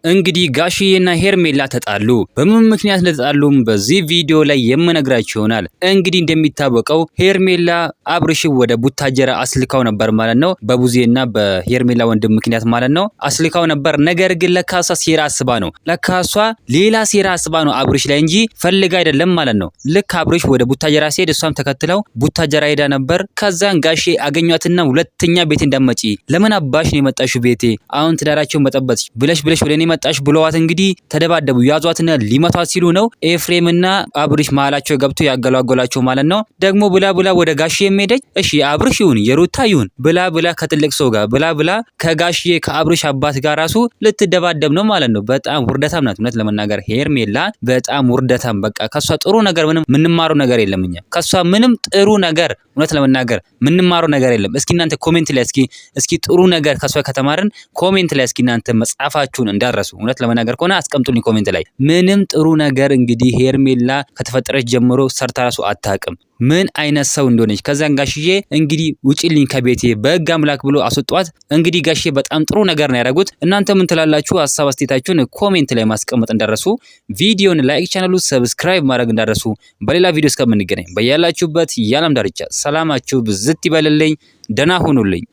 እንግዲህ ጋሽዬና ሄርሜላ ተጣሉ። በምን ምክንያት እንደተጣሉም በዚህ ቪዲዮ ላይ የምነግራችሁ ይሆናል። እንግዲህ እንደሚታወቀው ሄርሜላ አብርሽ ወደ ቡታጀራ አስልካው ነበር ማለት ነው። በቡዜና በሄርሜላ ወንድም ምክንያት ማለት ነው አስልካው ነበር። ነገር ግን ለካሷ ሴራ አስባ ነው። ለካሷ ሌላ ሴራ አስባ ነው አብርሽ ላይ እንጂ ፈልጋ አይደለም ማለት ነው። ልክ አብርሽ ወደ ቡታጀራ ሲሄድ እሷም ተከትለው ቡታጀራ ሄዳ ነበር። ከዛን ጋሼ አገኟትና ሁለተኛ ቤት እንደመጪ ለምን አባሽ ነው የመጣሽው ቤቴ አሁን ትዳራቸውን በጠበጥ ብለሽ ወደኔ መጣሽ ብለዋት እንግዲህ ተደባደቡ። ያዟትና ሊመቷት ሲሉ ነው ኤፍሬምና አብርሽ መሀላቸው ገብቶ ያገላገላቸው ማለት ነው። ደግሞ ብላ ወደ ጋሽዬ ሄደች። እሺ አብርሽ ይሁን የሩታ ይሁን ብላ ከትልቅ ሰው ጋር ብላ ከጋሽዬ ከአብርሽ አባት ጋር ራሱ ልትደባደብ ነው ማለት ነው። በጣም ውርደታም ናት እውነት ለመናገር ሄርሜላ በጣም ውርደታም። በቃ ከሷ ጥሩ ነገር ምንም ምንማረው ነገር የለም። እኛ ከሷ ምንም ጥሩ ነገር እውነት ለመናገር ምንማረው ነገር የለም። እስኪ እናንተ ኮሜንት ላይ እስኪ ጥሩ ነገር ከሷ ከተማርን ኮሜንት ላይ እስኪ እናንተ መጻፋችሁን እንዳረሱ እውነት ለመናገር ከሆነ አስቀምጡልኝ ኮሜንት ላይ። ምንም ጥሩ ነገር እንግዲህ ሄርሜላ ከተፈጠረች ጀምሮ ሰርታ ራሱ አታውቅም። ምን አይነት ሰው እንደሆነች። ከዛን ጋሽዬ እንግዲህ ውጪልኝ ከቤቴ በህግ አምላክ ብሎ አስወጧት። እንግዲህ ጋሽዬ በጣም ጥሩ ነገር ነው ያደረጉት። እናንተ ምን ትላላችሁ? ሀሳብ አስተያየታችሁን ኮሜንት ላይ ማስቀመጥ እንዳረሱ፣ ቪዲዮን ላይክ፣ ቻናሉ ሰብስክራይብ ማድረግ እንዳረሱ። በሌላ ቪዲዮ እስከምንገናኝ በያላችሁበት የዓለም ዳርቻ ሰላማችሁ ብዝት ይበልልኝ። ደህና ሁኑልኝ።